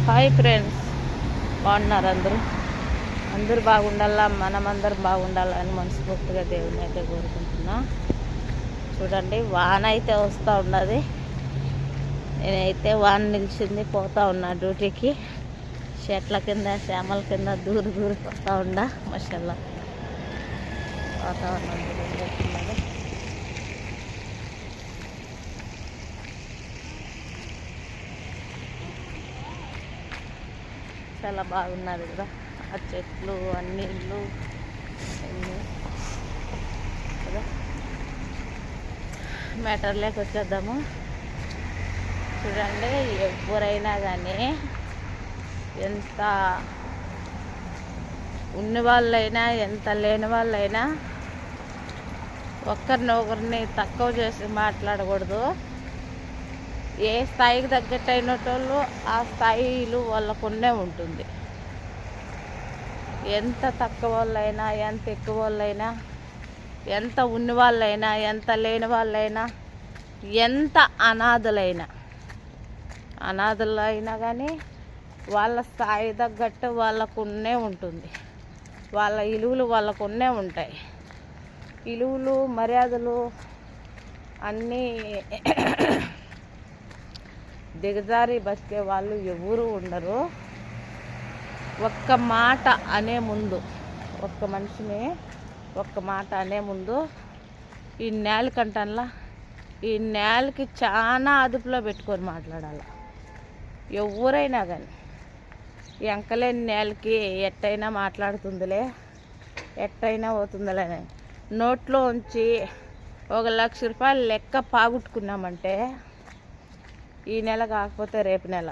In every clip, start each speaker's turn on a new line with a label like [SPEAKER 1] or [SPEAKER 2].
[SPEAKER 1] Hi friends, బాగున్నారు అందరూ? అందరూ బాగుండాలా, మనమందరం బాగుండాలని మనస్ఫూర్తిగా దేవుని అయితే కోరుకుంటున్నా. చూడండి, వాన అయితే వస్తూ ఉన్నది. నేనైతే వాన నిలిచింది, పోతూ ఉన్నా డ్యూటీకి. చెట్ల కింద, శ్యామల కింద దూరు పోతూ ఉండా. మషల్లా వాతావరణం జరుగుతున్నది. చాలా బాగున్నది కదా, ఆ చెట్లు, అన్ని ఇల్లు అన్నీ కదా. మ్యాటర్లోకి వచ్చేద్దాము. చూడండి, ఎవరైనా కానీ, ఎంత ఉన్న వాళ్ళైనా ఎంత లేని వాళ్ళైనా ఒకరిని తక్కువ చేసి మాట్లాడకూడదు. ఏ స్థాయికి తగ్గట్టు అయినటోళ్ళు ఆ స్థాయిలు వాళ్ళకున్నే ఉంటుంది. ఎంత తక్కువ వాళ్ళైనా, ఎంత ఎక్కువ వాళ్ళైనా, ఎంత ఉన్న వాళ్ళైనా, ఎంత లేని వాళ్ళైనా, ఎంత అనాథలైనా కానీ వాళ్ళ స్థాయి తగ్గట్టు వాళ్ళకున్నే ఉంటుంది. వాళ్ళ విలువలు వాళ్ళకున్నే ఉంటాయి. విలువలు, మర్యాదలు అన్నీ దిగజారి బతికే వాళ్ళు ఎవరు ఉండరు. ఒక్క మాట అనే ముందు, ఒక్క మనిషిని ఒక్క మాట అనే ముందు ఈ నేలకంటల్లా, ఈ నేలకి చాలా అదుపులో పెట్టుకొని మాట్లాడాలి. ఎవరైనా కానీ ఈ అంకలేని నేలకి ఎట్టయినా మాట్లాడుతుందిలే, ఎట్టయినా పోతుందిలే అని నోట్లో ఉంచి 1,00,000 రూపాయలు లెక్క పాగుట్టుకున్నామంటే ఈ నెల కాకపోతే రేపు నెల,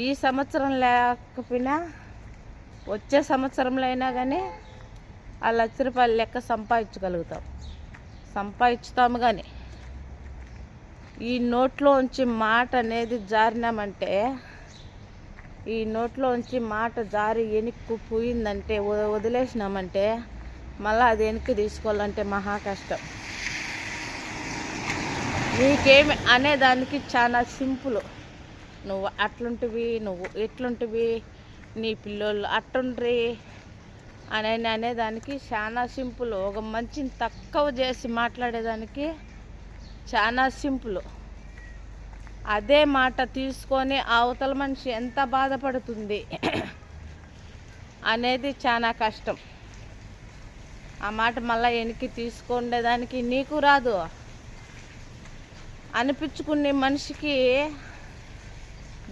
[SPEAKER 1] ఈ సంవత్సరం లేకపోయినా వచ్చే సంవత్సరంలో అయినా కానీ ఆ 1,00,000 రూపాయలు లెక్క సంపాదించుతాము. కానీ ఈ నోట్లో ఉంచి మాట అనేది జారినామంటే, ఈ నోట్లో ఉంచి మాట జారి వెనక్కు పోయిందంటే, వదిలేసినామంటే మళ్ళీ అది వెనక్కి తీసుకోవాలంటే మహా కష్టం. నీకేమి అనేదానికి చాలా సింపుల్. నువ్వు అట్లుంటివి, నువ్వు ఎట్లుంటివి, నీ పిల్లోళ్ళు అట్టుండ్రి అనేదానికి చాలా సింపుల్. ఒక మంచిని తక్కువ చేసి మాట్లాడేదానికి చాలా సింపుల్. అదే మాట తీసుకొని అవతల మనిషి ఎంత బాధపడుతుంది అనేది చాలా కష్టం. ఆ మాట మళ్ళీ వెనక్కి తీసుకునేదానికి నీకు రాదు. అనిపించుకునే మనిషికి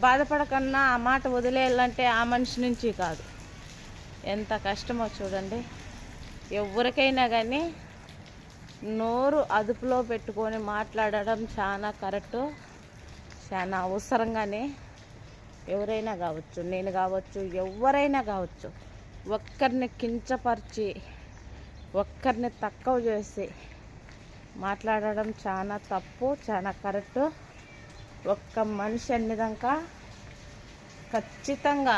[SPEAKER 1] బాధపడకన్నా ఆ మాట వదిలేయాలంటే ఆ మనిషి నుంచి కాదు. ఎంత కష్టమో చూడండి. ఎవరికైనా కానీ నోరు అదుపులో పెట్టుకొని మాట్లాడడం చాలా కరెక్టు, చాలా అవసరంగానే. ఎవరైనా కావచ్చు, నేను కావచ్చు, ఎవరైనా కావచ్చు, ఒక్కరిని కించపరిచి ఒక్కరిని తక్కువ చేసి మాట్లాడడం చాలా తప్పు, చాలా కరెక్టు. ఒక్క మనిషి అన్నిదాకా ఖచ్చితంగా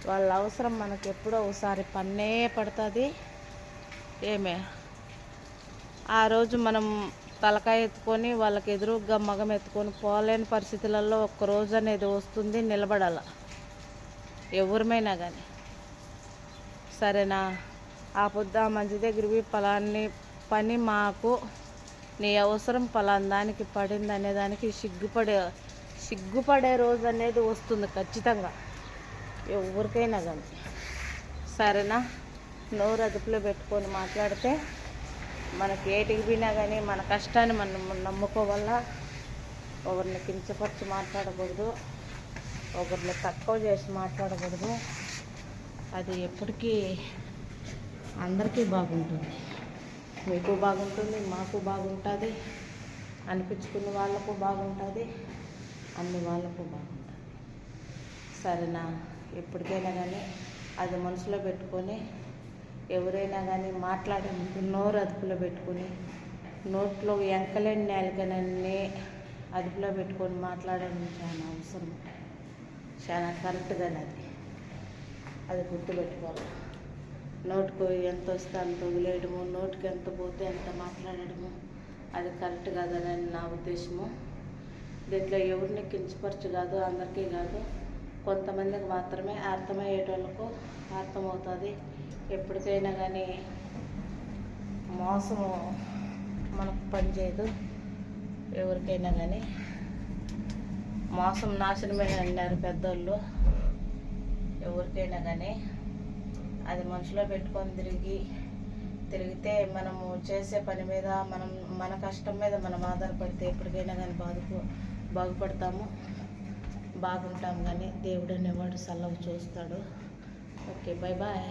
[SPEAKER 1] వాళ్ళ అవసరం మనకు ఎప్పుడో ఒకసారి పన్నే పడుతుంది. ఆ రోజు మనం తలకాయ ఎత్తుకొని వాళ్ళకి ఎదురుగా మగం ఎత్తుకొని పోలేని పరిస్థితులలో ఒక్కరోజు అనేది వస్తుంది, నిలబడాల ఎవరిమైనా కానీ. సరేనా? ఆ పొద్దు ఆ మంచి దగ్గరికి పలాన్ని పని మాకు నీ అవసరం పలాని దానికి పడింది అనేదానికి సిగ్గుపడే రోజు అనేది వస్తుంది ఖచ్చితంగా, ఎవరికైనా కానీ. సరేనా? నోరు అదుపులో పెట్టుకొని మాట్లాడితే మనకి ఏటికి పోయినా కానీ మన కష్టాన్ని మనం నమ్ముకోవాలా. ఒకరిని కించపరిచి మాట్లాడకూడదు, ఒకరిని తక్కువ చేసి మాట్లాడకూడదు. అది ఎప్పటికీ అందరికీ బాగుంటుంది. మీకు బాగుంటుంది, మాకు బాగుంటుంది, అనిపించుకున్న వాళ్ళకు బాగుంటుంది, అన్ని వాళ్ళకు బాగుంటుంది. సరేనా? ఎప్పటికైనా కానీ అది మనసులో పెట్టుకొని ఎవరైనా కానీ మాట్లాడే ముందు నోరు అదుపులో పెట్టుకొని, నోట్లో ఎంకలేని నేలకనన్నీ అదుపులో పెట్టుకొని మాట్లాడడం చాలా అవసరం, చాలా కరెక్ట్గానే. అది గుర్తుపెట్టుకోవాలి. నోటుకు ఎంత వస్తే అంత వదిలేయడము, నోటికి ఎంత పోతే అంత మాట్లాడడము అది కరెక్ట్ కాదని నా ఉద్దేశము. దీంట్లో ఎవరిని కించపరచు కాదు, అందరికీ కాదు, కొంతమందికి మాత్రమే అర్థమయ్యేటోళ్ళకు అర్థమవుతుంది. ఎప్పటికైనా కానీ మోసము మనకు పనిచేయదు. ఎవరికైనా కానీ మోసం నాశనమే అన్నారు పెద్దోళ్ళు. ఎవరికైనా కానీ అది మనసులో పెట్టుకొని తిరిగితే మనము చేసే పని మీద మన కష్టం మీద మనం ఆధారపడితే ఎప్పటికైనా కానీ బాగుపడతాము, బాగుంటాము. కానీ దేవుడు అనేవాడు చల్లగా చూస్తాడు. Okay, bye bye.